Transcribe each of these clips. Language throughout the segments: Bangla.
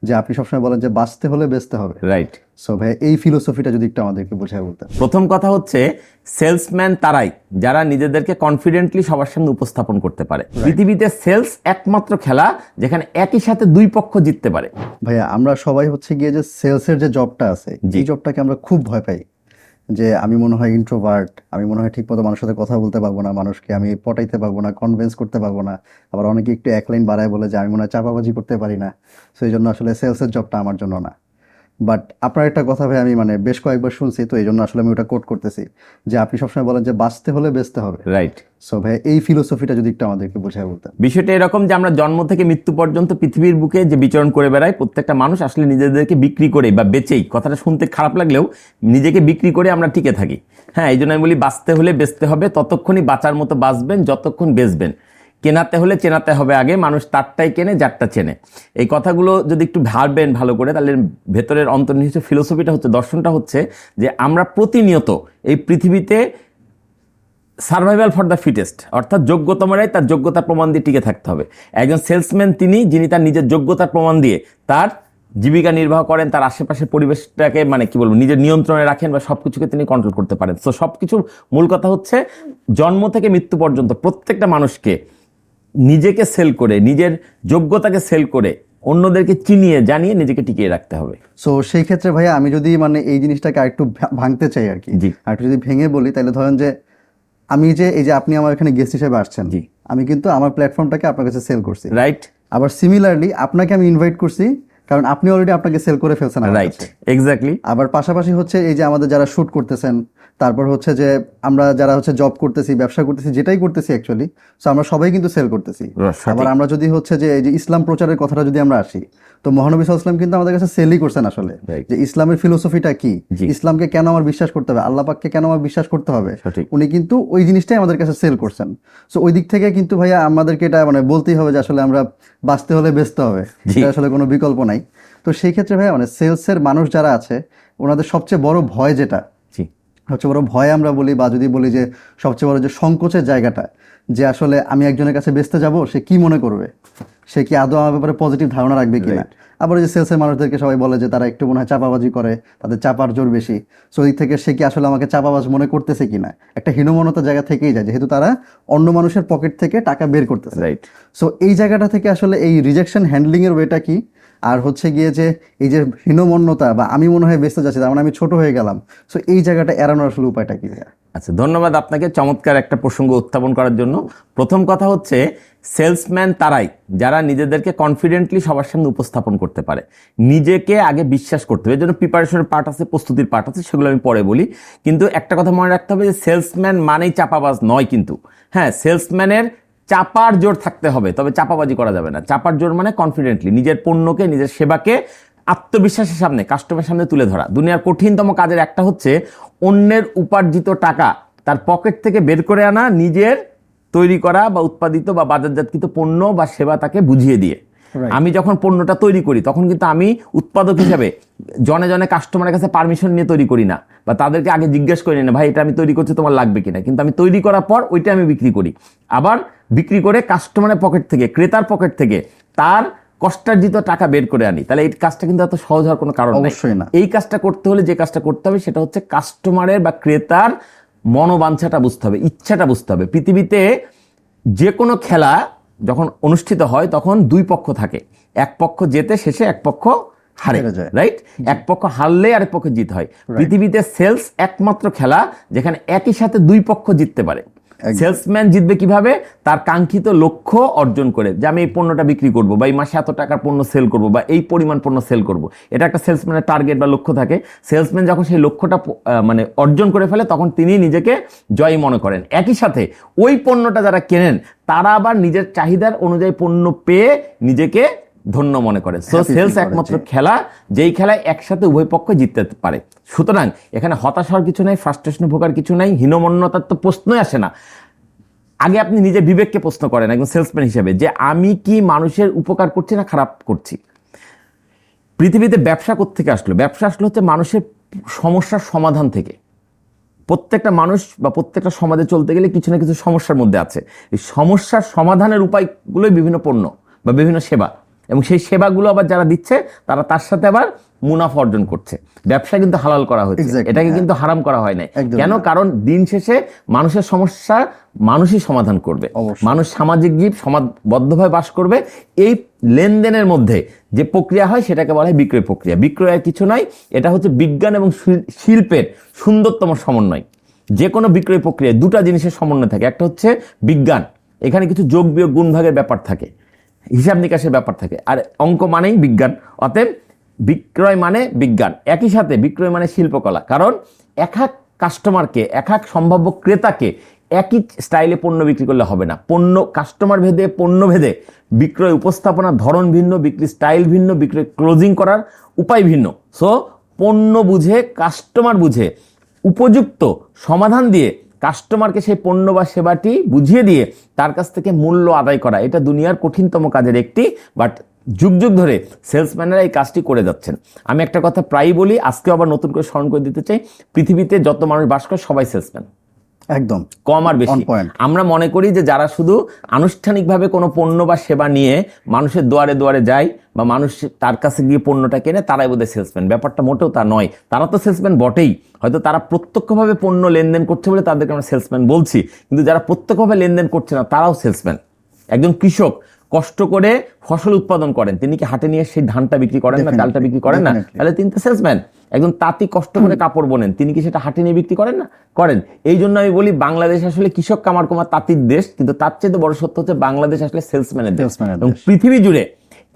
যে আপনি সবসময় বলেন যে বাঁচতে হলে বেচতে হবে, রাইট। সো ভাই এই ফিলোসফিটা যদি একটু আমাদেরকে বোঝায় বলতেন। প্রথম কথা হচ্ছে সেলসম্যান তারাই যারা নিজেদেরকে কনফিডেন্টলি সবার সামনে উপস্থাপন করতে পারে। পৃথিবীতে সেলস একমাত্র খেলা যেখানে একই সাথে দুই পক্ষ জিততে পারে। ভাইয়া আমরা সবাই হচ্ছে গিয়ে যে সেলসের যে জবটা আছে এই জবটাকে আমরা খুব ভয় পাই, যে আমি মনে হয় ইন্ট্রোভার্ট, আমি মনে হয় ঠিক মতো মানুষের সাথে কথা বলতে পারবো না, মানুষকে আমি পটাইতে পারবো না, কনভিন্স করতে পারবো না। আবার অনেকে একটু এক লাইন বাড়ায় বলে যে আমি মনে হয় চাপাবাজি করতে পারি না, সো এই জন্য আসলে সেলসের জবটা আমার জন্য না। বাট আপনার একটা কথা ভাই আমি বেশ কয়েকবার শুনছি, তো এই জন্য আসলে আমি ওটা কোট করতেছি, যে আপনি সবসময় বলেন যে বাঁচতে হলে বেচতে হবে। রাইট। সো ভাই এই ফিলোসফিটা যদি একটু আমাদেরকে বোঝায় বলতেন। বিষয়টা এরকম যে আমরা জন্ম থেকে মৃত্যু পর্যন্ত পৃথিবীর বুকে যে বিচরণ করে বেড়াই, প্রত্যেকটা মানুষ আসলে নিজেদেরকে বিক্রি করে বা বেচেই, কথাটা শুনতে খারাপ লাগলেও নিজেকে বিক্রি করে আমরা টিকে থাকি। হ্যাঁ, এই জন্য আমি বলি বাঁচতে হলে বেচতে হবে, ততক্ষণই বাঁচার মতো বাঁচবেন যতক্ষণ বেচবেন। কেনাতে হলে চেনাতে হবে আগে, মানুষ তারটাই কেনে যারটা চেনে। এই কথাগুলো যদি একটু ভাববেন ভালো করে, তাহলে ভেতরের অন্তর্নিহিত ফিলোসফিটা হচ্ছে, দর্শনটা হচ্ছে যে আমরা প্রতিনিয়ত এই পৃথিবীতে সার্ভাইভাল ফর দ্য ফিটেস্ট, অর্থাৎ যোগ্যতমরাই তার যোগ্যতার প্রমাণ দিয়ে টিকে থাকতে হবে। একজন সেলসম্যান যিনি তার নিজের যোগ্যতার প্রমাণ দিয়ে তার জীবিকা নির্বাহ করেন, তার আশেপাশের পরিবেশটাকে নিজের নিয়ন্ত্রণে রাখেন বা সবকিছুকে তিনি কন্ট্রোল করতে পারেন। তো সবকিছুর মূল কথা হচ্ছে জন্ম থেকে মৃত্যু পর্যন্ত প্রত্যেকটা মানুষকে নিজেকে সেল করে, নিজের যোগ্যতাকে সেল করে, অন্যদেরকে চিনিয়ে জানিয়ে নিজেকে টিকিয়ে রাখতে হবে। সো সেই ক্ষেত্রে ভাইয়া আমি যদি এই জিনিসটাকে আরেকটু ভাঙতে চাই আর কি, আরেকটু যদি ভেঙে বলি, তাহলে ধরেন যে আমি যে এই যে আপনি আমার এখানে গেস্ট হিসেবে আসছেন, আমি কিন্তু আমার প্ল্যাটফর্মটাকে আপনার কাছে সেল করছি, রাইট। আবার সিমিলারলি আপনাকে আমি ইনভাইট করছি, কারণ আপনি অলরেডি আপনাকে সেল করে ফেলছেন, রাইট, এক্স্যাক্টলি। আবার পাশাপাশি হচ্ছে এই যে আমাদের যারা শুট করতেছেন, তারপর হচ্ছে যে আমরা যারা হচ্ছে জব করতেছি, ব্যবসা করতেছি, যেটাই করতেছি অ্যাকচুয়ালি, সো আমরা সবাই কিন্তু সেল করতেছি। আবার আমরা যদি হচ্ছে যে এই যে ইসলাম প্রচারের কথাটা যদি আমরা আসি, তো মহানবী সাল্লাল্লাহু আলাইহি ওয়াসাল্লাম কিন্তু আমাদের কাছে সেলই করছেন আসলে, যে ইসলামের ফিলোসফিটা কি, ইসলামকে কেন আমার বিশ্বাস করতে হবে, আল্লাহ পাককে কেন আমার বিশ্বাস করতে হবে, উনি কিন্তু ওই জিনিসটাই আমাদের কাছে সেল করছেন। সো ওই দিক থেকে কিন্তু ভাইয়া আমাদেরকে এটা বলতেই হবে যে আসলে আমরা বাঁচতে হলে বেচতে হবে, এটা আসলে কোনো বিকল্প নাই। তো সেই ক্ষেত্রে ভাইয়া সেলসের মানুষ যারা আছে, ওনাদের সবচেয়ে বড় ভয় যেটা, সবচেয়ে বড় ভয় আমরা বলি, বা যদি বলি যে সবচেয়ে বড় যে সংকোচের জায়গাটা, যে আসলে আমি একজনের কাছে বেচতে যাব, সে কি মনে করবে, সে কি আদৌ আমার ব্যাপারে পজিটিভ ধারণা রাখবে কিনা। আবার যে সেলসের মানুষদেরকে সবাই বলে যে তারা একটু মনে হয় চাপাবাজি করে, তাদের চাপার জোর বেশি, সো ওই থেকে সে কি আসলে আমাকে চাপাবাজ মনে করতেছে কিনা, একটা হীনমন্যতার জায়গা থেকেই যায়, যেহেতু তারা অন্য মানুষের পকেট থেকে টাকা বের করতেছে। সো এই জায়গাটা থেকে আসলে এই রিজেকশন হ্যান্ডলিং এর ওয়েটা কি, আর হচ্ছে গিয়ে যে এই যে হীনমন্যতা বা আমি মনে হয় বেঁচতে যাচ্ছি, তার মানে আমি ছোট হয়ে গেলাম, সো এই জায়গাটা এড়ানোর আসলে উপায়টা কি? আচ্ছা, ধন্যবাদ আপনাকে চমৎকার একটা প্রসঙ্গ উত্থাপন করার জন্য। প্রথম কথা হচ্ছে সেলসম্যান তারাই যারা নিজেদেরকে কনফিডেন্টলি সবার সামনে উপস্থাপন করতে পারে। নিজেকে আগে বিশ্বাস করতে হবে, এর জন্য প্রিপারেশনের পার্ট আছে, প্রস্তুতির পার্ট আছে, সেগুলো আমি পরে বলি। কিন্তু একটা কথা মনে রাখতে হবে যে সেলসম্যান মানেই চাপাবাজ নয় কিন্তু। হ্যাঁ, সেলসম্যানের চাপার জোর থাকতে হবে, তবে চাপাবাজি করা যাবে না। চাপার জোর মানে কনফিডেন্টলি নিজের পণ্যকে, নিজের সেবাকে আত্মবিশ্বাসের সামনে, কাস্টমারের সামনে তুলে ধরা। দুনিয়ার কঠিনতম কাজের একটা হচ্ছে অন্যের উপার্জিত টাকা তার পকেট থেকে বের করে আনা, নিজের তৈরি করা বা উৎপাদিত বা বাজারজাতকৃত পণ্য বা সেবা তাকে বুঝিয়ে দিয়ে। আমি যখন পণ্যটা তৈরি করি তখন কিন্তু আমি উৎপাদক হিসাবে জনে জনে কাস্টমারের কাছে পারমিশন নিয়ে তৈরি করি না, বা তাদেরকে আগে জিজ্ঞেস করি না, ভাই এটা আমি তৈরি করছি, তোমার লাগবে কিনা। কিন্তু আমি তৈরি করার পর ওইটা আমি বিক্রি করি, আবার বিক্রি করে কাস্টমারের পকেট থেকে, ক্রেতার পকেট থেকে তার কষ্টার্জিত টাকা বের করে আনি। তাহলে এই কাজটা কিন্তু এত সহজ হওয়ার কোনো কারণ অবশ্যই না। এই কাজটা করতে হলে যে কাজটা করতে হবে সেটা হচ্ছে কাস্টমারের বা ক্রেতার মনোবাঞ্ছাটা বুঝতে হবে, ইচ্ছাটা বুঝতে হবে। পৃথিবীতে যে কোনো খেলা যখন অনুষ্ঠিত হয় তখন দুই পক্ষ থাকে, এক পক্ষ জেতে, শেষে এক পক্ষ হারে, রাইট? এক পক্ষ হারলে আরেক পক্ষ জিত হয়। পৃথিবীতে সেলস একমাত্র খেলা যেখানে একই সাথে দুই পক্ষ জিততে পারে। সেলসম্যান জিতবে কিভাবে? তার কাঙ্ক্ষিত লক্ষ্য অর্জন করে, যে আমি এই পণ্যটা বিক্রি করব, বা এই মাসে এত টাকার পণ্য সেল করব, বা এই পরিমাণ পণ্য সেল করব। এটা একটা সেলসম্যানের টার্গেট বা লক্ষ্য থাকে। সেলসম্যান যখন সেই লক্ষ্যটা অর্জন করে ফেলে তখন তিনি নিজেকে জয়ী মনে করেন। একই সাথে ওই পণ্যটা যারা কেনেন তারা আবার নিজের চাহিদার অনুযায়ী পণ্য পেয়ে নিজেকে ধন্য মনে করে। সো সেলস একমাত্র খেলা যেই খেলায় একসাথে উভয় পক্ষ জিততে পারে। সুতরাং এখানে হতাশ হওয়ার কিছু নাই, ফ্রাস্ট্রেশনে ভোগার কিছু নাই, হীনমন্যতার তো প্রশ্নই আসে না। আগে আপনি নিজের বিবেককে প্রশ্ন করেন একজন সেলসম্যান হিসেবে, যে আমি কি মানুষের উপকার করছি না খারাপ করছি। পৃথিবীতে ব্যবসা কোত্থেকে আসলো? ব্যবসা আসলো হচ্ছে মানুষের সমস্যার সমাধান থেকে। প্রত্যেকটা মানুষ বা প্রত্যেকটা সমাজে চলতে গেলে কিছু না কিছু সমস্যার মধ্যে আছে। এই সমস্যার সমাধানের উপায়গুলোই বিভিন্ন পণ্য বা বিভিন্ন সেবা। এবং সেই সেবাগুলো আবার যারা দিচ্ছে তারা তার সাথে আবার মুনাফা অর্জন করছে। ব্যবসা কিন্তু হালাল করা হচ্ছে, Exactly, এটাকে কিন্তু হারাম করা হয় নাই। একদমই কেন? না। কারণ দিন শেষে মানুষের সমস্যা মানুষই সমাধান করবে। অবশ্যই। মানুষ সামাজিক জীব, সমাজবদ্ধভাবে বাস করবে। এই লেনদেনের মধ্যে যে প্রক্রিয়া হয় সেটাকে বলা হয় বিক্রয় প্রক্রিয়া। বিক্রয় আর কিছু নয়, এটা হচ্ছে বিজ্ঞান এবং শিল্পের সুন্দরতম সমন্বয়। যে কোনো বিক্রয় প্রক্রিয়ায় দুটা জিনিসের সমন্বয় থাকে। একটা হচ্ছে বিজ্ঞান, এখানে কিছু যোগ বিয়োগ গুণ ভাগের ব্যাপার থাকে, হিসাব নিকাশের ব্যাপার থাকে, আর অঙ্ক মানেই বিজ্ঞান। অতএব বিক্রয় মানে বিজ্ঞান, একই সাথে বিক্রয় মানে শিল্পকলা। কারণ এক এক কাস্টমারকে, এক এক সম্ভাব্য ক্রেতাকে একই স্টাইলে পণ্য বিক্রি করলে হবে না। পণ্য কাস্টমার ভেদে, পণ্য ভেদে বিক্রয় উপস্থাপনার ধরন ভিন্ন, বিক্রি স্টাইল ভিন্ন, বিক্রয় ক্লোজিং করার উপায় ভিন্ন। সো পণ্য বুঝে, কাস্টমার বুঝে উপযুক্ত সমাধান দিয়ে কাস্টমারকে সেই পণ্য বা সেবাটি বুঝিয়ে দিয়ে তার কাছ থেকে মূল্য আদায় করা, এটা দুনিয়ার কঠিনতম কাজের একটি। বাট যুগ যুগ ধরে সেলসম্যানেরা এই কাজটি করে যাচ্ছেন। আমি একটা কথা প্রায়ই বলি, আজকে আবার নতুন করে স্মরণ করে দিতে চাই, পৃথিবীতে যত মানুষ বাস করে সবাই সেলসম্যান, একদম কম আর বেশি। On point. আমরা মনে করি যে যারা শুধু আনুষ্ঠানিকভাবে কোনো পণ্য বা সেবা নিয়ে মানুষের দুয়ারে দুয়ারে যায় বা মানুষ তার কাছে গিয়ে পণ্যটা কেনে তারাই বোধহয় সেলসম্যান। ব্যাপারটা মোটেও তা নয়। তারা তো সেলসম্যান বটেই, হয়তো তারা প্রত্যক্ষভাবে পণ্য লেনদেন করছে বলে তাদেরকে আমরা সেলসম্যান বলছি, কিন্তু যারা প্রত্যক্ষভাবে লেনদেন করছে না তারাও সেলসম্যান। একজন কৃষক কষ্ট করে ফসল উৎপাদন করেন, তিনি কি হাটে নিয়ে সেই ধানটা বিক্রি করেন না, চালটা বিক্রি করেন না? তাহলে তিনি তো সেলসম্যান। একজন তাঁতি কষ্ট করে কাপড় বোনেন, তিনি কি সেটা হাটে নিয়ে বিক্রি করেন না? করেন। এই জন্য আমি বলি বাংলাদেশ আসলে কৃষক কামার কুমার তাঁতির দেশ, কিন্তু তার চেয়ে বড় সত্য হচ্ছে বাংলাদেশ আসলে সেলসম্যানের দেশ। এবং পৃথিবী জুড়ে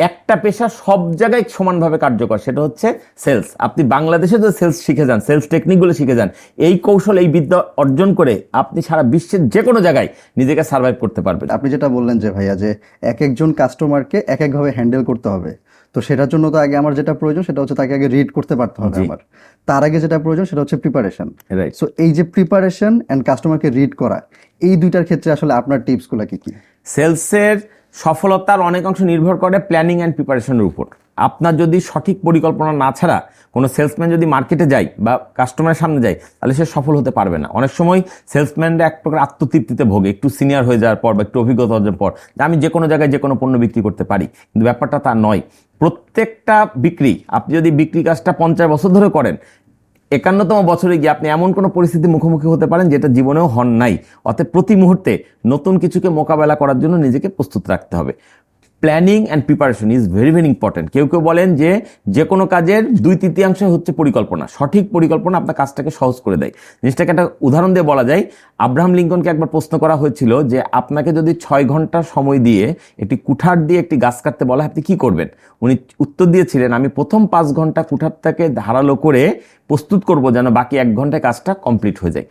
একটা পেশা সব জায়গায় সমানভাবে কার্যকর, সেটা হচ্ছে সেলস। আপনি বাংলাদেশে যদি সেলস শিখে যান, সেলস টেকনিকগুলো শিখে যান, এই কৌশল, এই বিদ্যা অর্জন করে আপনি সারা বিশ্বের যে কোনো জায়গায় নিজেকে সার্ভাইভ করতে পারবেন। আপনি যেটা বললেন যে ভাইয়া, যে এক একজন কাস্টমারকে এক একভাবে হ্যান্ডেল করতে হবে, তো সেটার জন্য তো আগে আমার যেটা প্রয়োজন সেটা হচ্ছে তাকে আগে রিড করতে পারতে হবে। আমার তার আগে যেটা প্রয়োজন সেটা হচ্ছে প্রিপারেশন। Right. সো এই যে প্রিপারেশন এন্ড কাস্টমারকে রিড করা, এই দুইটার ক্ষেত্রে আসলে আপনার টিপসগুলো কি কি? সেলসের সফলতার অনেক অংশ নির্ভর করে প্ল্যানিং অ্যান্ড প্রিপারেশনের উপর। আপনার যদি সঠিক পরিকল্পনা না ছাড়া কোনো সেলসম্যান যদি মার্কেটে যায় বা কাস্টমারের সামনে যায়, তাহলে সে সফল হতে পারবে না। অনেক সময় সেলসম্যানরা এক প্রকার আত্মতৃপ্তিতে ভোগে, একটু সিনিয়র হয়ে যাওয়ার পর বা একটু অভিজ্ঞতা অর্জনের পর, যে আমি যে কোনো জায়গায় যে কোনো পণ্য বিক্রি করতে পারি। কিন্তু ব্যাপারটা তা নয়। প্রত্যেকটা বিক্রি, আপনি যদি বিক্রি কাজটা 50 বছর ধরে করেন, 51তম বছরে গিয়ে আপনি এমন কোনো পরিস্থিতির মুখোমুখি হতে পারেন যেটা জীবনেও হন নাই। অতএব প্রতি মুহূর্তে নতুন কিছুকে মোকাবেলা করার জন্য নিজেকে প্রস্তুত রাখতে হবে। Planning and preparation is very very important. কেউ কেউ বলেন যে কোনো কাজের 2/3 হচ্ছে পরিকল্পনা। সঠিক পরিকল্পনা আপনার কাজটাকে সহজ করে দেয়। জিনিসটাকে একটা উদাহরণ দিয়ে বলা যায়, আব্রাহাম লিঙ্কনকে একবার প্রশ্ন করা হয়েছিল যে আপনাকে যদি 6 ঘন্টা সময় দিয়ে একটি কুঠার দিয়ে একটি গাছ কাটতে বলা হয়, আপনি কি করবেন? উনি উত্তর দিয়েছিলেন, আমি প্রথম 5 ঘন্টা কুঠারটাকে ধারালো করে প্রস্তুত করব যেন বাকি 1 ঘন্টায় কাজটা কমপ্লিট হয়ে যায়।